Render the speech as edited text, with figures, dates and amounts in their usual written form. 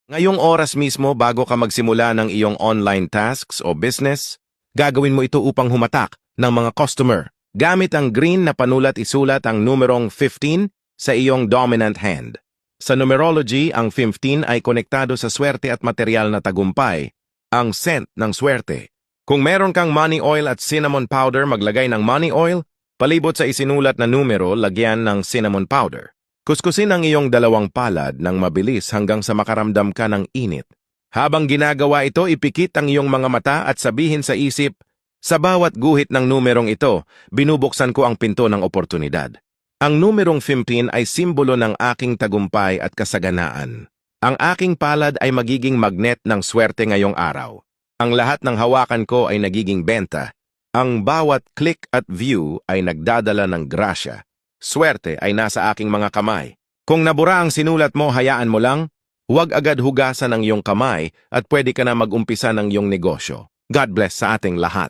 Ngayong oras mismo bago ka magsimula ng iyong online tasks o business, gagawin mo ito upang humatak ng mga customer. Gamit ang green na panulat isulat ang numerong 15 sa iyong dominant hand. Sa numerology, ang 15 ay konektado sa swerte at material na tagumpay, ang scent ng swerte. Kung meron kang money oil at cinnamon powder, maglagay ng money oil, palibot sa isinulat na numero, lagyan ng cinnamon powder. Kuskusin ang iyong dalawang palad ng mabilis hanggang sa makaramdam ka ng init. Habang ginagawa ito, ipikit ang iyong mga mata at sabihin sa isip, sa bawat guhit ng numerong ito, binubuksan ko ang pinto ng oportunidad. Ang numerong 15 ay simbolo ng aking tagumpay at kasaganaan. Ang aking palad ay magiging magnet ng swerte ngayong araw. Ang lahat ng hawakan ko ay nagiging benta. Ang bawat click at view ay nagdadala ng grasya. Swerte ay nasa aking mga kamay. Kung nabura ang sinulat mo, hayaan mo lang. Huwag agad hugasan ang iyong kamay at pwede ka na mag-umpisa ng iyong negosyo. God bless sa ating lahat.